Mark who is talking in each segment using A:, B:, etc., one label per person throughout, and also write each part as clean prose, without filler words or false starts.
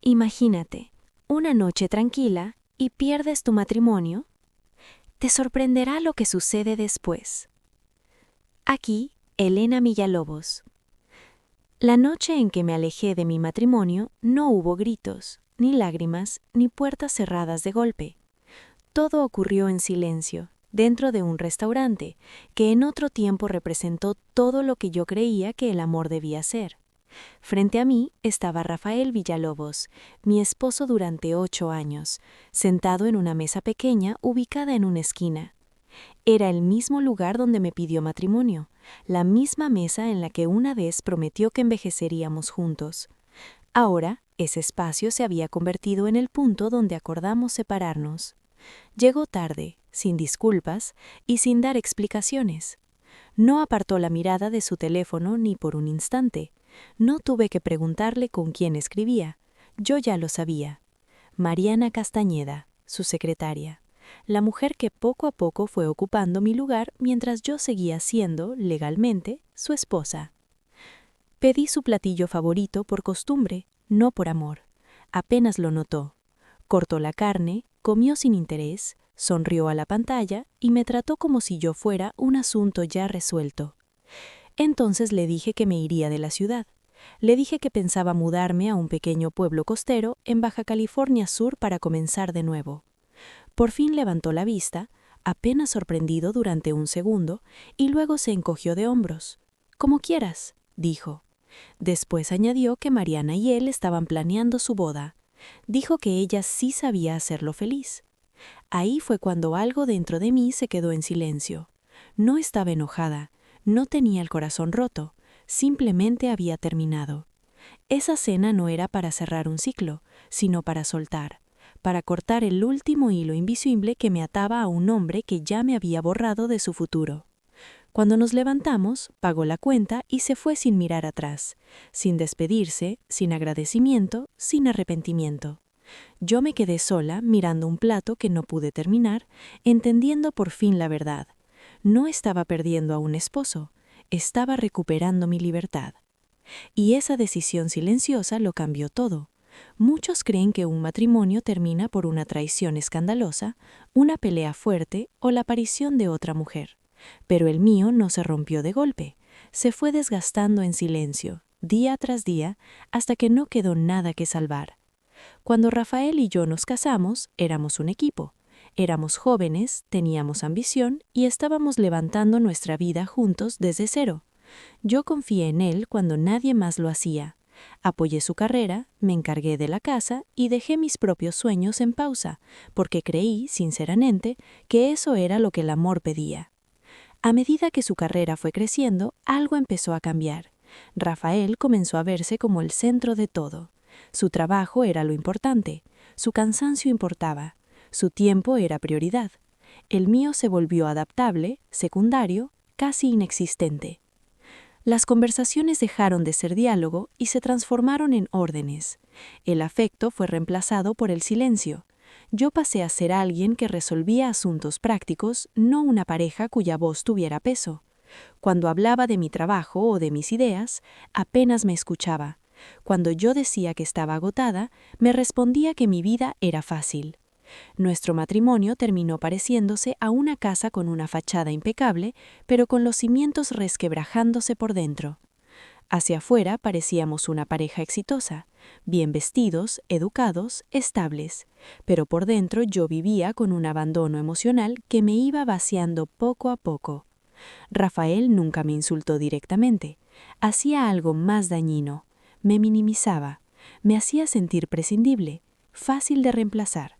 A: Imagínate, una noche tranquila y pierdes tu matrimonio. Te sorprenderá lo que sucede después. Aquí, Elena Villalobos. La noche en que me alejé de mi matrimonio no hubo gritos, ni lágrimas, ni puertas cerradas de golpe. Todo ocurrió en silencio, dentro de un restaurante, que en otro tiempo representó todo lo que yo creía que el amor debía ser. Frente a mí estaba Rafael Villalobos, mi esposo durante 8 años, sentado en una mesa pequeña ubicada en una esquina. Era el mismo lugar donde me pidió matrimonio, la misma mesa en la que una vez prometió que envejeceríamos juntos. Ahora, ese espacio se había convertido en el punto donde acordamos separarnos. Llegó tarde, sin disculpas y sin dar explicaciones. No apartó la mirada de su teléfono ni por un instante. No tuve que preguntarle con quién escribía. Yo ya lo sabía. Mariana Castañeda, su secretaria. La mujer que poco a poco fue ocupando mi lugar mientras yo seguía siendo, legalmente, su esposa. Pedí su platillo favorito por costumbre, no por amor. Apenas lo notó. Cortó la carne, comió sin interés, sonrió a la pantalla y me trató como si yo fuera un asunto ya resuelto. Entonces le dije que me iría de la ciudad. Le dije que pensaba mudarme a un pequeño pueblo costero en Baja California Sur para comenzar de nuevo. Por fin levantó la vista, apenas sorprendido durante un segundo, y luego se encogió de hombros. «Como quieras», dijo. Después añadió que Mariana y él estaban planeando su boda. Dijo que ella sí sabía hacerlo feliz. Ahí fue cuando algo dentro de mí se quedó en silencio. No estaba enojada, no tenía el corazón roto, simplemente había terminado. Esa cena no era para cerrar un ciclo, sino para soltar, para cortar el último hilo invisible que me ataba a un hombre que ya me había borrado de su futuro. Cuando nos levantamos, pagó la cuenta y se fue sin mirar atrás, sin despedirse, sin agradecimiento, sin arrepentimiento. Yo me quedé sola mirando un plato que no pude terminar, entendiendo por fin la verdad. No estaba perdiendo a un esposo, estaba recuperando mi libertad. Y esa decisión silenciosa lo cambió todo. Muchos creen que un matrimonio termina por una traición escandalosa, una pelea fuerte o la aparición de otra mujer. Pero el mío no se rompió de golpe, se fue desgastando en silencio, día tras día, hasta que no quedó nada que salvar. Cuando Rafael y yo nos casamos, éramos un equipo. Éramos jóvenes, teníamos ambición y estábamos levantando nuestra vida juntos desde cero. Yo confié en él cuando nadie más lo hacía. Apoyé su carrera, me encargué de la casa y dejé mis propios sueños en pausa, porque creí, sinceramente, que eso era lo que el amor pedía. A medida que su carrera fue creciendo, algo empezó a cambiar. Rafael comenzó a verse como el centro de todo. Su trabajo era lo importante, su cansancio importaba, su tiempo era prioridad. El mío se volvió adaptable, secundario, casi inexistente. Las conversaciones dejaron de ser diálogo y se transformaron en órdenes. El afecto fue reemplazado por el silencio. Yo pasé a ser alguien que resolvía asuntos prácticos, no una pareja cuya voz tuviera peso. Cuando hablaba de mi trabajo o de mis ideas, apenas me escuchaba. Cuando yo decía que estaba agotada, me respondía que mi vida era fácil. Nuestro matrimonio terminó pareciéndose a una casa con una fachada impecable, pero con los cimientos resquebrajándose por dentro. Hacia afuera parecíamos una pareja exitosa, bien vestidos, educados, estables, pero por dentro yo vivía con un abandono emocional que me iba vaciando poco a poco. Rafael nunca me insultó directamente, hacía algo más dañino, me minimizaba, me hacía sentir prescindible, fácil de reemplazar.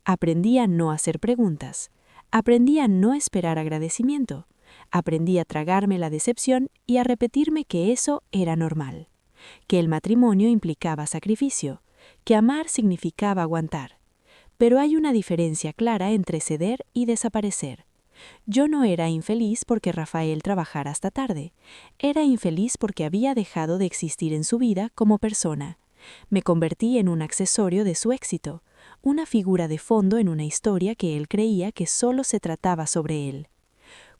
A: Aprendí a no hacer preguntas, aprendí a no esperar agradecimiento, aprendí a tragarme la decepción y a repetirme que eso era normal, que el matrimonio implicaba sacrificio, que amar significaba aguantar. Pero hay una diferencia clara entre ceder y desaparecer. Yo no era infeliz porque Rafael trabajara hasta tarde, era infeliz porque había dejado de existir en su vida como persona. Me convertí en un accesorio de su éxito, una figura de fondo en una historia que él creía que solo se trataba sobre él.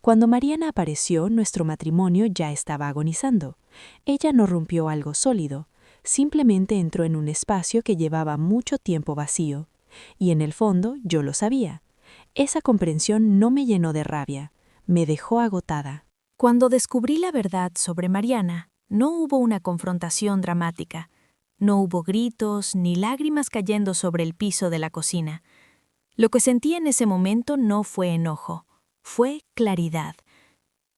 A: Cuando Mariana apareció, nuestro matrimonio ya estaba agonizando. Ella no rompió algo sólido, Simplemente entró en un espacio que llevaba mucho tiempo vacío. Y en el fondo yo lo sabía. Esa comprensión no me llenó de rabia, me dejó agotada.
B: Cuando descubrí la verdad sobre Mariana, no hubo una confrontación dramática. No hubo gritos ni lágrimas cayendo sobre el piso de la cocina. Lo que sentí en ese momento no fue enojo, fue claridad.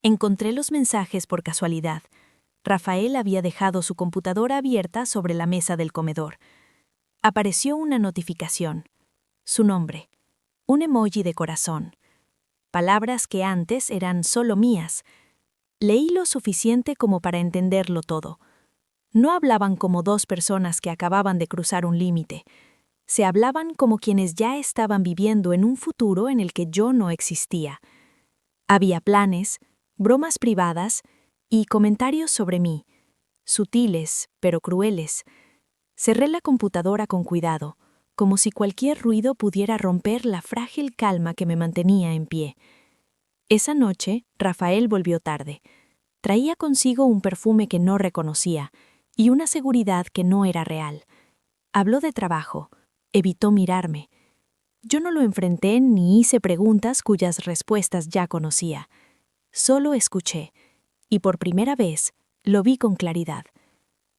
B: Encontré los mensajes por casualidad. Rafael había dejado su computadora abierta sobre la mesa del comedor. Apareció una notificación. Su nombre. Un emoji de corazón. Palabras que antes eran solo mías. Leí lo suficiente como para entenderlo todo. No hablaban como dos personas que acababan de cruzar un límite. Se hablaban como quienes ya estaban viviendo en un futuro en el que yo no existía. Había planes, bromas privadas y comentarios sobre mí, sutiles pero crueles. Cerré la computadora con cuidado, como si cualquier ruido pudiera romper la frágil calma que me mantenía en pie. Esa noche, Rafael volvió tarde. Traía consigo un perfume que no reconocía y una seguridad que no era real. Habló de trabajo, evitó mirarme. Yo no lo enfrenté ni hice preguntas cuyas respuestas ya conocía. Solo escuché, y por primera vez lo vi con claridad.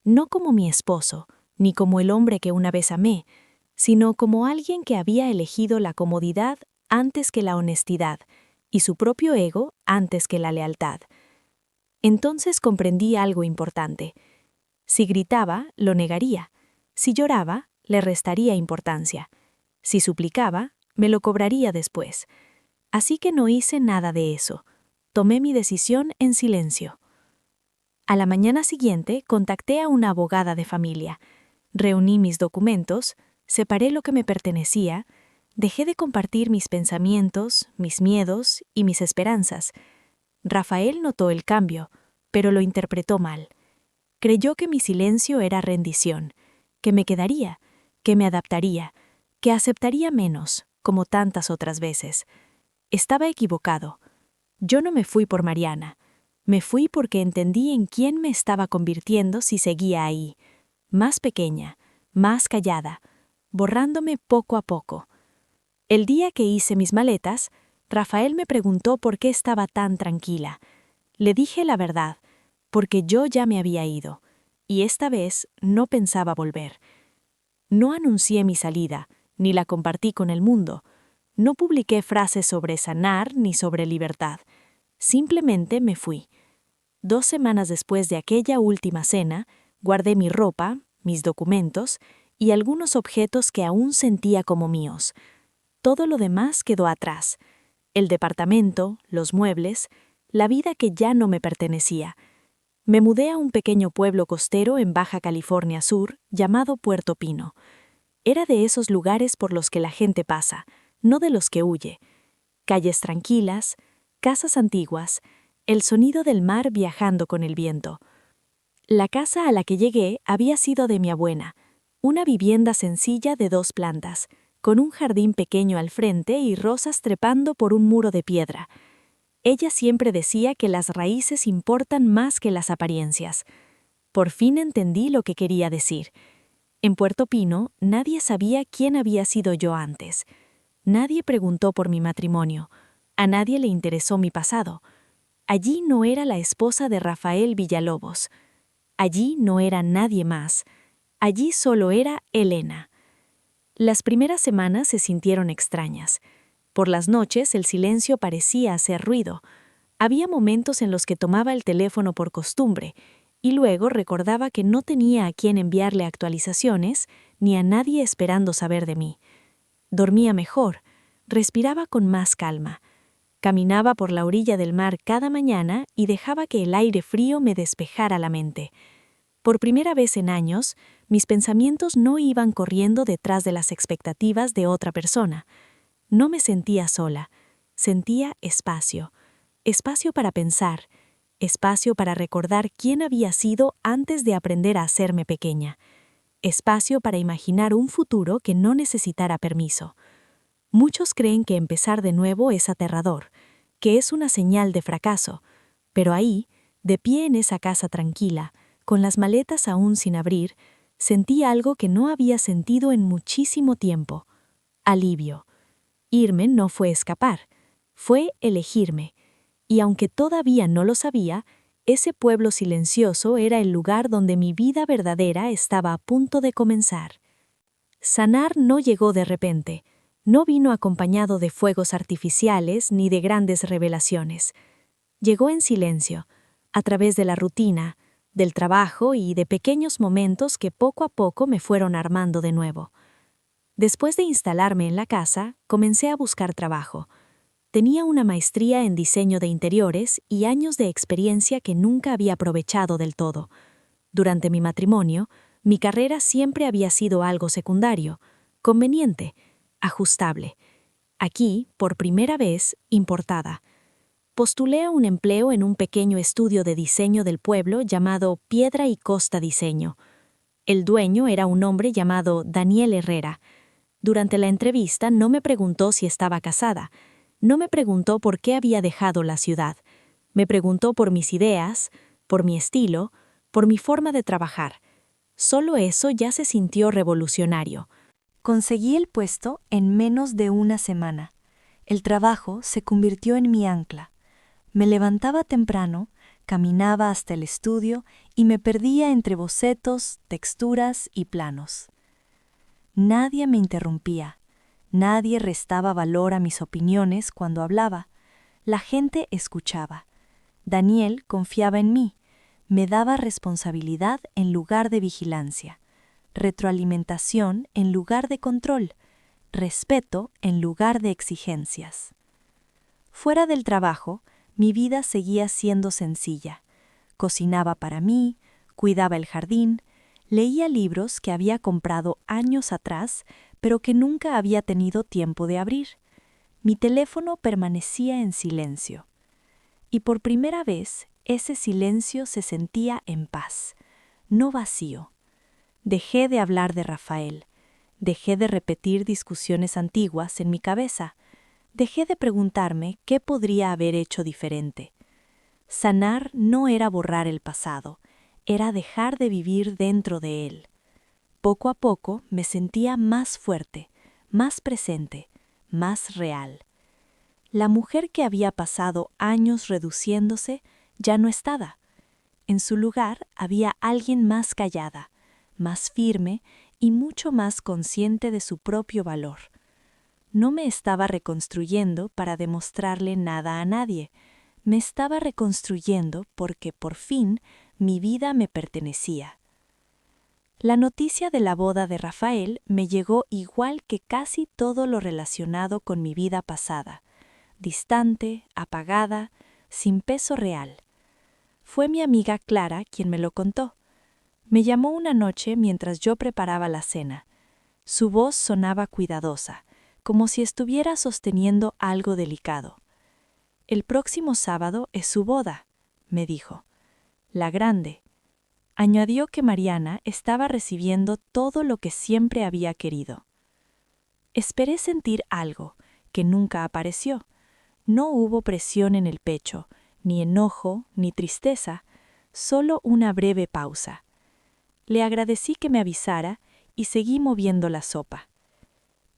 B: No como mi esposo, ni como el hombre que una vez amé, sino como alguien que había elegido la comodidad antes que la honestidad, y su propio ego antes que la lealtad. Entonces comprendí algo importante. Si gritaba, lo negaría. Si lloraba, le restaría importancia. Si suplicaba, me lo cobraría después. Así que no hice nada de eso. Tomé mi decisión en silencio. A la mañana siguiente contacté a una abogada de familia. Reuní mis documentos, separé lo que me pertenecía, dejé de compartir mis pensamientos, mis miedos y mis esperanzas. Rafael notó el cambio, pero lo interpretó mal. Creyó que mi silencio era rendición, que me quedaría, que me adaptaría, que aceptaría menos, como tantas otras veces. Estaba equivocado. Yo no me fui por Mariana. Me fui porque entendí en quién me estaba convirtiendo si seguía ahí, más pequeña, más callada, borrándome poco a poco. El día que hice mis maletas, Rafael me preguntó por qué estaba tan tranquila. Le dije la verdad, porque yo ya me había ido, y esta vez no pensaba volver. No anuncié mi salida, ni la compartí con el mundo. No publiqué frases sobre sanar ni sobre libertad. Simplemente me fui. 2 semanas después de aquella última cena, guardé mi ropa, mis documentos y algunos objetos que aún sentía como míos. Todo lo demás quedó atrás. El departamento, los muebles, la vida que ya no me pertenecía. Me mudé a un pequeño pueblo costero en Baja California Sur llamado Puerto Pino. Era de esos lugares por los que la gente pasa, no de los que huye. Calles tranquilas, casas antiguas, el sonido del mar viajando con el viento. La casa a la que llegué había sido de mi abuela, una vivienda sencilla de 2 plantas, con un jardín pequeño al frente y rosas trepando por un muro de piedra. Ella siempre decía que las raíces importan más que las apariencias. Por fin entendí lo que quería decir. En Puerto Pino, nadie sabía quién había sido yo antes. Nadie preguntó por mi matrimonio. A nadie le interesó mi pasado. Allí no era la esposa de Rafael Villalobos. Allí no era nadie más. Allí solo era Elena. Las primeras semanas se sintieron extrañas. Por las noches el silencio parecía hacer ruido. Había momentos en los que tomaba el teléfono por costumbre y luego recordaba que no tenía a quién enviarle actualizaciones ni a nadie esperando saber de mí. Dormía mejor, respiraba con más calma. Caminaba por la orilla del mar cada mañana y dejaba que el aire frío me despejara la mente. Por primera vez en años, mis pensamientos no iban corriendo detrás de las expectativas de otra persona. No me sentía sola, sentía espacio. Espacio para pensar, espacio para recordar quién había sido antes de aprender a hacerme pequeña. Espacio para imaginar un futuro que no necesitara permiso. Muchos creen que empezar de nuevo es aterrador, que es una señal de fracaso, pero ahí, de pie en esa casa tranquila, con las maletas aún sin abrir, Sentí algo que no había sentido en muchísimo tiempo. Alivio. Irme no fue escapar, fue elegirme. Y aunque todavía no lo sabía, ese pueblo silencioso era el lugar donde mi vida verdadera estaba a punto de comenzar. Sanar no llegó de repente, no vino acompañado de fuegos artificiales ni de grandes revelaciones. Llegó en silencio, a través de la rutina, del trabajo y de pequeños momentos que poco a poco me fueron armando de nuevo. Después de instalarme en la casa, comencé a buscar trabajo. Tenía una maestría en diseño de interiores y años de experiencia que nunca había aprovechado del todo. Durante mi matrimonio, mi carrera siempre había sido algo secundario, conveniente, ajustable. Aquí, por primera vez, importada. Postulé a un empleo en un pequeño estudio de diseño del pueblo llamado Piedra y Costa Diseño. El dueño era un hombre llamado Daniel Herrera. Durante la entrevista no me preguntó si estaba casada. No me preguntó por qué había dejado la ciudad. Me preguntó por mis ideas, por mi estilo, por mi forma de trabajar. Solo eso ya se sintió revolucionario.
C: Conseguí el puesto en menos de una semana. El trabajo se convirtió en mi ancla. Me levantaba temprano, caminaba hasta el estudio y me perdía entre bocetos, texturas y planos. Nadie me interrumpía, nadie restaba valor a mis opiniones cuando hablaba. La gente escuchaba. Daniel confiaba en mí, me daba responsabilidad en lugar de vigilancia, retroalimentación en lugar de control, respeto en lugar de exigencias. Fuera del trabajo, mi vida seguía siendo sencilla. Cocinaba para mí, cuidaba el jardín, leía libros que había comprado años atrás, pero que nunca había tenido tiempo de abrir. Mi teléfono permanecía en silencio. Y por primera vez, ese silencio se sentía en paz, no vacío. Dejé de hablar de Rafael. Dejé de repetir discusiones antiguas en mi cabeza. Dejé de preguntarme qué podría haber hecho diferente. Sanar no era borrar el pasado, era dejar de vivir dentro de él. Poco a poco me sentía más fuerte, más presente, más real. La mujer que había pasado años reduciéndose ya no estaba. En su lugar había alguien más callada, más firme y mucho más consciente de su propio valor. No me estaba reconstruyendo para demostrarle nada a nadie. Me estaba reconstruyendo porque por fin mi vida me pertenecía. La noticia de la boda de Rafael me llegó igual que casi todo lo relacionado con mi vida pasada, distante, apagada, sin peso real. Fue mi amiga Clara quien me lo contó. Me llamó una noche mientras yo preparaba la cena. Su voz sonaba cuidadosa, como si estuviera sosteniendo algo delicado. El próximo sábado es su boda, me dijo. La grande. Añadió que Mariana estaba recibiendo todo lo que siempre había querido. Esperé sentir algo, que nunca apareció. No hubo presión en el pecho, ni enojo, ni tristeza, solo una breve pausa. Le agradecí que me avisara y seguí moviendo la sopa.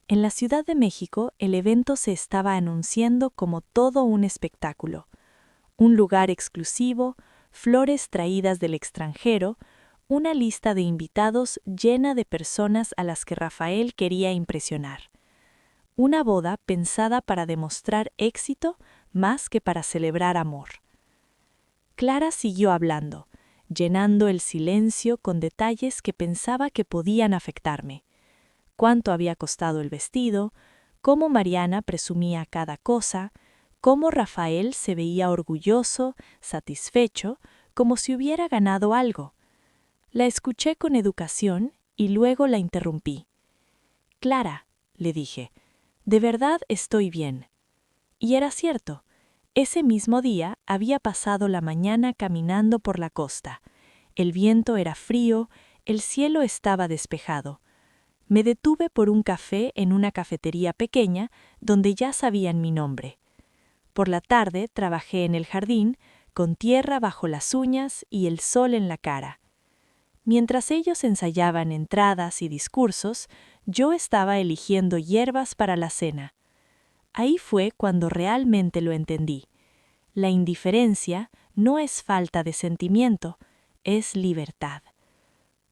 C: En la Ciudad de México, el evento se estaba anunciando como todo un espectáculo. Un lugar exclusivo, flores traídas del extranjero, una lista de invitados llena de personas a las que Rafael quería impresionar. Una boda pensada para demostrar éxito más que para celebrar amor. Clara siguió hablando, llenando el silencio con detalles que pensaba que podían afectarme. Cuánto había costado el vestido, cómo Mariana presumía cada cosa, cómo Rafael se veía orgulloso, satisfecho, como si hubiera ganado algo. La escuché con educación y luego la interrumpí. Clara, le dije, de verdad estoy bien. Y era cierto. Ese mismo día había pasado la mañana caminando por la costa. El viento era frío, el cielo estaba despejado. Me detuve por un café en una cafetería pequeña donde ya sabían mi nombre. Por la tarde trabajé en el jardín, con tierra bajo las uñas y el sol en la cara.
B: Mientras ellos ensayaban entradas y discursos, yo estaba eligiendo hierbas para la cena. Ahí fue cuando realmente lo entendí. La indiferencia no es falta de sentimiento, es libertad.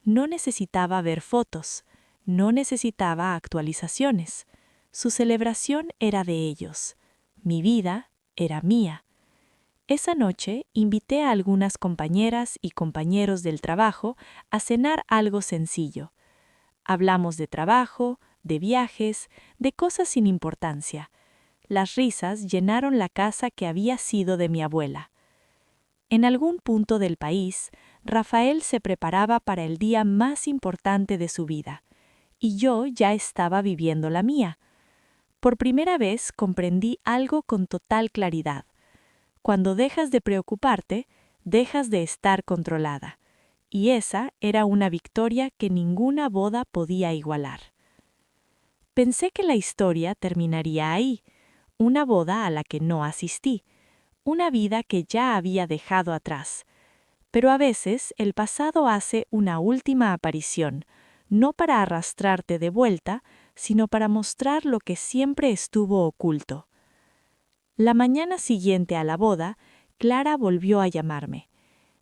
B: No necesitaba ver fotos, no necesitaba actualizaciones. Su celebración era de ellos. Mi vida era mía. Esa noche invité a algunas compañeras y compañeros del trabajo a cenar algo sencillo. Hablamos de trabajo, de viajes, de cosas sin importancia. Las risas llenaron la casa que había sido de mi abuela. En algún punto del país, Rafael se preparaba para el día más importante de su vida, y yo ya estaba viviendo la mía. Por primera vez comprendí algo con total claridad. Cuando dejas de preocuparte, dejas de estar controlada, y esa era una victoria que ninguna boda podía igualar. Pensé que la historia terminaría ahí, una boda a la que no asistí, una vida que ya había dejado atrás. Pero a veces el pasado hace una última aparición, no para arrastrarte de vuelta, sino para mostrar lo que siempre estuvo oculto. La mañana siguiente a la boda, Clara volvió a llamarme.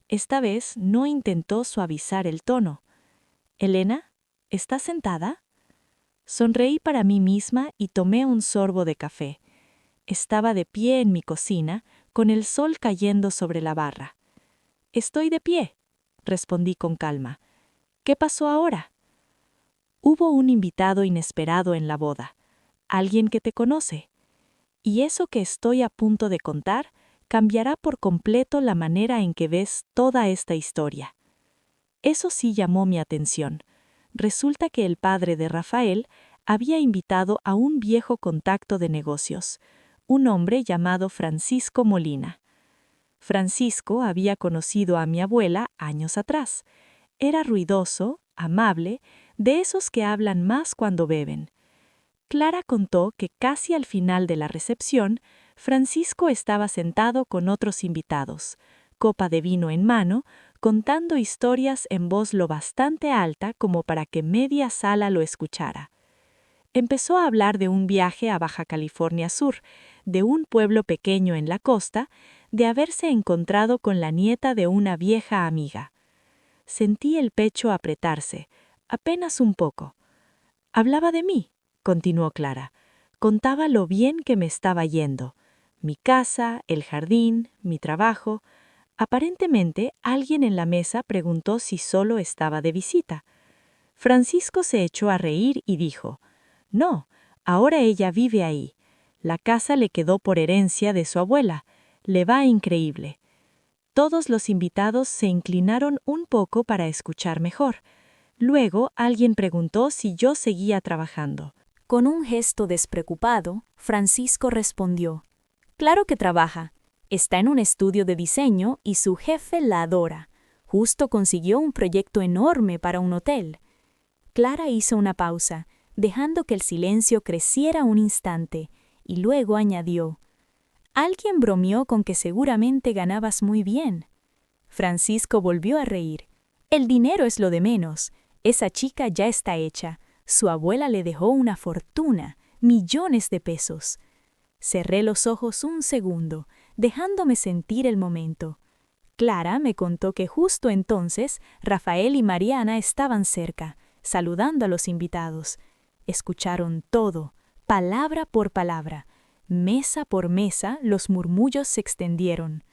B: Esta vez no intentó suavizar el tono. «Elena, ¿estás sentada?» Sonreí para mí misma y tomé un sorbo de café. Estaba de pie en mi cocina, con el sol cayendo sobre la barra. «Estoy de pie», respondí con calma. «¿Qué pasó ahora?» «Hubo un invitado inesperado en la boda, alguien que te conoce. Y eso que estoy a punto de contar cambiará por completo la manera en que ves toda esta historia». Eso sí llamó mi atención. Resulta que el padre de Rafael había invitado a un viejo contacto de negocios, un hombre llamado Francisco Molina. Francisco había conocido a mi abuela años atrás. Era ruidoso, amable, de esos que hablan más cuando beben. Clara contó que casi al final de la recepción, Francisco estaba sentado con otros invitados, copa de vino en mano, contando historias en voz lo bastante alta como para que media sala lo escuchara. Empezó a hablar de un viaje a Baja California Sur, de un pueblo pequeño en la costa, de haberse encontrado con la nieta de una vieja amiga. Sentí el pecho apretarse, apenas un poco. «Hablaba de mí», continuó Clara. «Contaba lo bien que me estaba yendo. Mi casa, el jardín, mi trabajo». Aparentemente, alguien en la mesa preguntó si solo estaba de visita. Francisco se echó a reír y dijo: «No, ahora ella vive ahí. La casa le quedó por herencia de su abuela. Le va increíble». Todos los invitados se inclinaron un poco para escuchar mejor. Luego alguien preguntó si yo seguía trabajando.
A: Con un gesto despreocupado, Francisco respondió: «Claro que trabaja. Está en un estudio de diseño y su jefe la adora. Justo consiguió un proyecto enorme para un hotel». Clara hizo una pausa, dejando que el silencio creciera un instante, y luego añadió: «Alguien bromeó con que seguramente ganabas muy bien». Francisco volvió a reír. «El dinero es lo de menos. Esa chica ya está hecha. Su abuela le dejó una fortuna, millones de pesos». Cerré los ojos un segundo, dejándome sentir el momento. Clara me contó que justo entonces Rafael y Mariana estaban cerca, saludando a los invitados. Escucharon todo, palabra por palabra. Mesa por mesa los murmullos se extendieron.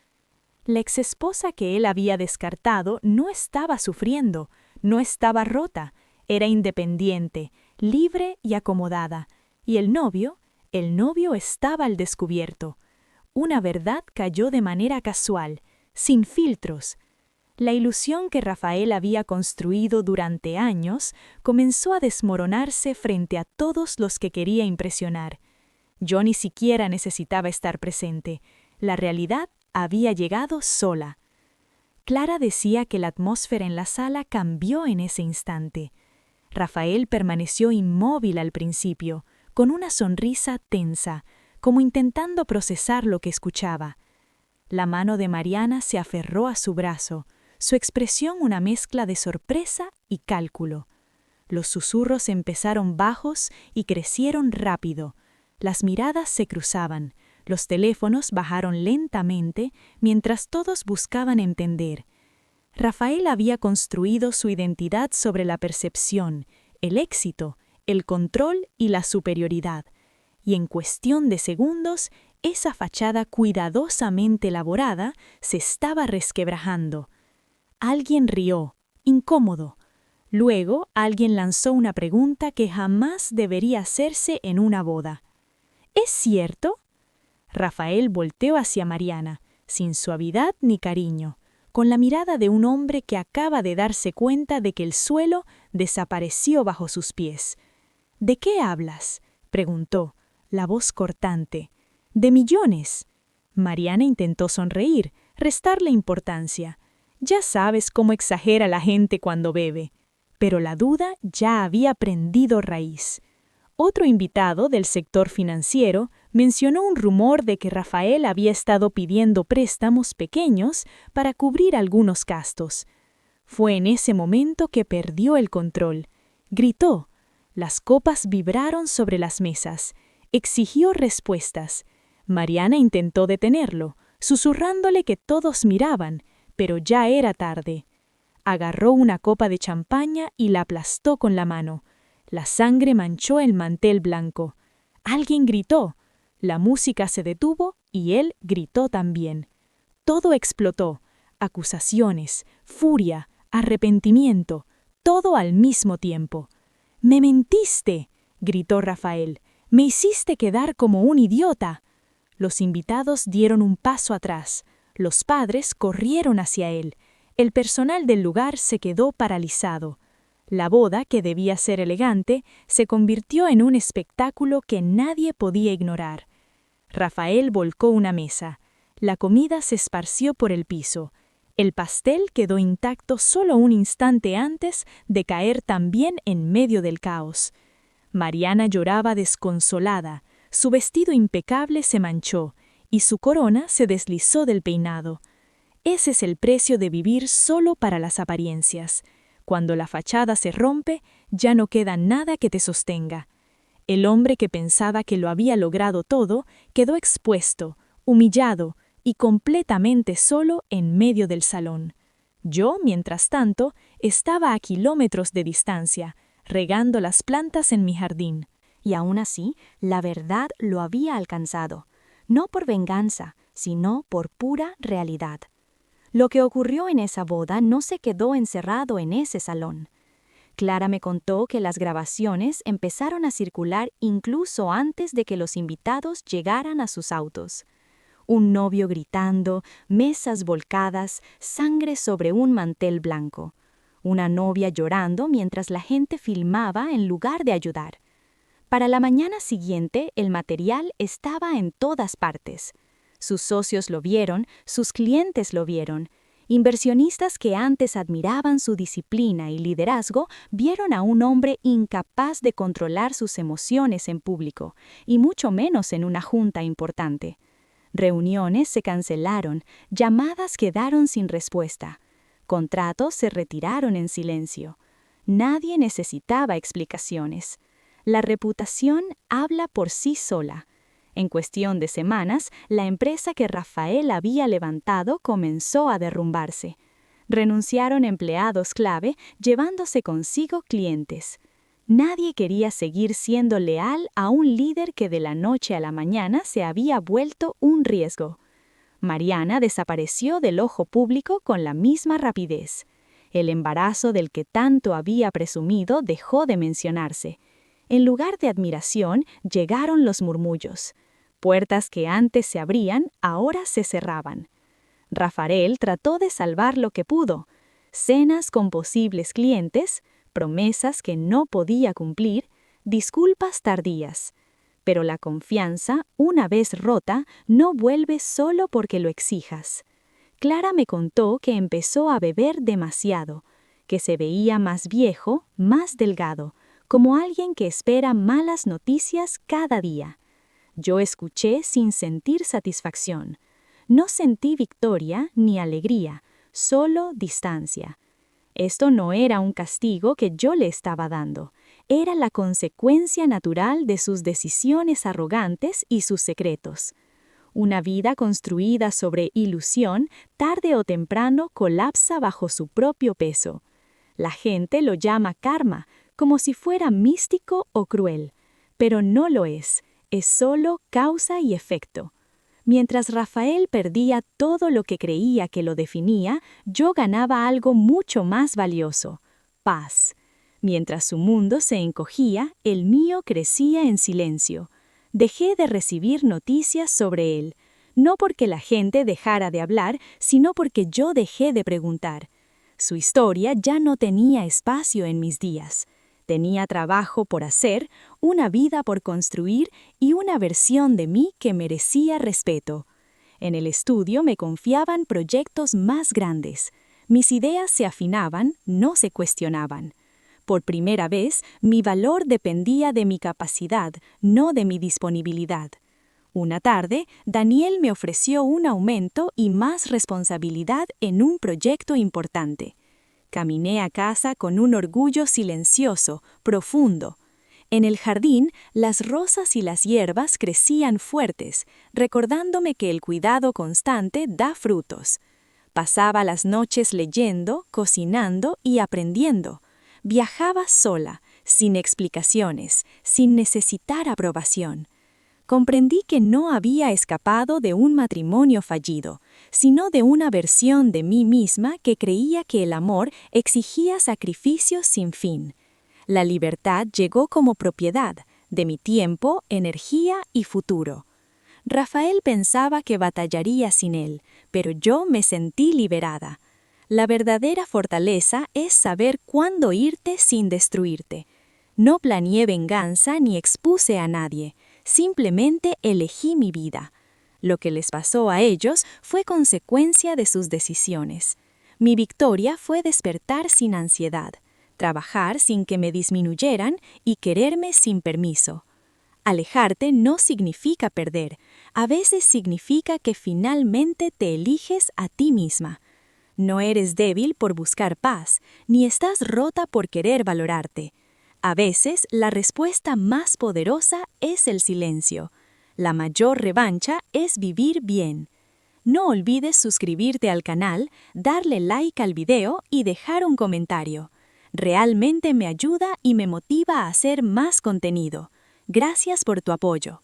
A: La exesposa que él había descartado no estaba sufriendo, no estaba rota, era independiente, libre y acomodada. Y el novio estaba al descubierto. Una verdad cayó de manera casual, sin filtros. La ilusión que Rafael había construido durante años comenzó a desmoronarse frente a todos los que quería impresionar. Yo ni siquiera necesitaba estar presente. La realidad había llegado sola. Clara decía que la atmósfera en la sala cambió en ese instante. Rafael permaneció inmóvil al principio, con una sonrisa tensa, como intentando procesar lo que escuchaba. La mano de Mariana se aferró a su brazo,
B: su expresión una mezcla de sorpresa y cálculo. Los susurros empezaron bajos y crecieron rápido. Las miradas se cruzaban, los teléfonos bajaron lentamente mientras todos buscaban entender. Rafael había construido su identidad sobre la percepción, el éxito, el control y la superioridad, y en cuestión de segundos, esa fachada cuidadosamente elaborada se estaba resquebrajando. Alguien rió, incómodo. Luego, alguien lanzó una pregunta que jamás debería hacerse en una boda. ¿Es cierto? Rafael volteó hacia Mariana, sin suavidad ni cariño, con la mirada de un hombre que acaba de darse cuenta de que el suelo desapareció bajo sus pies. ¿De qué hablas?, preguntó, la voz cortante. «De millones». Mariana intentó sonreír, restarle importancia. Ya sabes cómo exagera la gente cuando bebe. Pero la duda ya había prendido raíz. Otro invitado del sector financiero mencionó un rumor de que Rafael había estado pidiendo préstamos pequeños para cubrir algunos gastos. Fue en ese momento que perdió el control. Gritó. Las copas vibraron sobre las mesas. Exigió respuestas. Mariana intentó detenerlo, susurrándole que todos miraban, pero ya era tarde. Agarró una copa de champaña y la aplastó con la mano. La sangre manchó el mantel blanco. Alguien gritó. La música se detuvo y él gritó también. Todo explotó. Acusaciones, furia, arrepentimiento, todo al mismo tiempo. «¡Me mentiste!», gritó Rafael. «¡Me hiciste quedar como un idiota!». Los invitados dieron un paso atrás. Los padres corrieron hacia él. El personal del lugar se quedó paralizado. La boda, que debía ser elegante, se convirtió en un espectáculo que nadie podía ignorar. Rafael volcó una mesa. La comida se esparció por el piso. El pastel quedó intacto solo un instante antes de caer también en medio del caos. Mariana lloraba desconsolada. Su vestido impecable se manchó y su corona se deslizó del peinado. Ese es el precio de vivir solo para las apariencias. Cuando la fachada se rompe, ya no queda nada que te sostenga. El hombre que pensaba que lo había logrado todo quedó expuesto, humillado y completamente solo en medio del salón. Yo, mientras tanto, estaba a kilómetros de distancia, regando las plantas en mi jardín.
A: Y aún así, la verdad lo había alcanzado, no por venganza, sino por pura realidad. Lo que ocurrió en esa boda no se quedó encerrado en ese salón. Clara me contó que las grabaciones empezaron a circular incluso antes de que los invitados llegaran a sus autos. Un novio gritando, mesas volcadas, sangre sobre un mantel blanco. Una novia llorando mientras la gente filmaba en lugar de ayudar. Para la mañana siguiente, el material estaba en todas partes. Sus socios lo vieron, sus clientes lo vieron. Inversionistas que antes admiraban su disciplina y liderazgo vieron a un hombre incapaz de controlar sus emociones en público, y mucho menos en una junta importante. Reuniones se cancelaron, llamadas quedaron sin respuesta. Contratos se retiraron en silencio. Nadie necesitaba explicaciones. La reputación habla por sí sola. En cuestión de semanas, la empresa que Rafael había levantado comenzó a derrumbarse. Renunciaron empleados clave, llevándose consigo clientes. Nadie quería seguir siendo leal a un líder que de la noche a la mañana se había vuelto un riesgo. Mariana desapareció del ojo público con la misma rapidez. El embarazo del que tanto había presumido dejó de mencionarse. En lugar de admiración, llegaron los murmullos. Puertas que antes se abrían, ahora se cerraban. Rafael trató de salvar lo que pudo. Cenas con posibles clientes, promesas que no podía cumplir, disculpas tardías. Pero la confianza, una vez rota, no vuelve solo porque lo exijas. Clara me contó que empezó a beber demasiado, que se veía más viejo, más delgado, como alguien que espera malas noticias cada día. Yo escuché sin sentir satisfacción. No sentí victoria ni alegría,
B: solo distancia. Esto no era un castigo que yo le estaba dando, era la consecuencia natural de sus decisiones arrogantes y sus secretos. Una vida construida sobre ilusión, tarde o temprano colapsa bajo su propio peso. La gente lo llama karma, como si fuera místico o cruel, pero no lo es solo causa y efecto. Mientras Rafael perdía todo lo que creía que lo definía, yo ganaba algo mucho más valioso: paz. Mientras su mundo se encogía, el mío crecía en silencio. Dejé de recibir noticias sobre él, no porque la gente dejara de hablar, sino porque yo dejé de preguntar. Su historia ya no tenía espacio en mis días. Tenía trabajo por hacer, una vida por construir y una versión de mí que merecía respeto. En el estudio me confiaban proyectos más grandes. Mis ideas se afinaban, no se cuestionaban. Por primera vez, mi valor dependía de mi capacidad, no de mi disponibilidad. Una tarde, Daniel me ofreció un aumento y más responsabilidad en un proyecto importante. Caminé a casa con un orgullo silencioso, profundo. En el jardín, las rosas y las hierbas crecían fuertes, recordándome que el cuidado constante da frutos. Pasaba las noches leyendo, cocinando y aprendiendo. Viajaba sola, sin explicaciones, sin necesitar aprobación. Comprendí que no había escapado de un matrimonio fallido, sino de una versión de mí misma que creía que el amor exigía sacrificios sin fin. La libertad llegó como propiedad de mi tiempo, energía y futuro. Rafael pensaba que batallaría sin él, pero yo me sentí liberada. La verdadera fortaleza es saber cuándo irte sin destruirte. No planeé venganza ni expuse a nadie. Simplemente elegí mi vida. Lo que les pasó a ellos fue consecuencia de sus decisiones. Mi victoria fue despertar sin ansiedad, trabajar sin que me disminuyeran y quererme sin permiso. Alejarte no significa perder, a veces significa que finalmente te eliges a ti misma. No eres débil por buscar paz, ni estás rota por querer valorarte. A veces, la respuesta más poderosa es el silencio. La mayor revancha es vivir bien. No olvides suscribirte al canal, darle like al video y dejar un comentario. Realmente me ayuda y me motiva a hacer más contenido. Gracias por tu apoyo.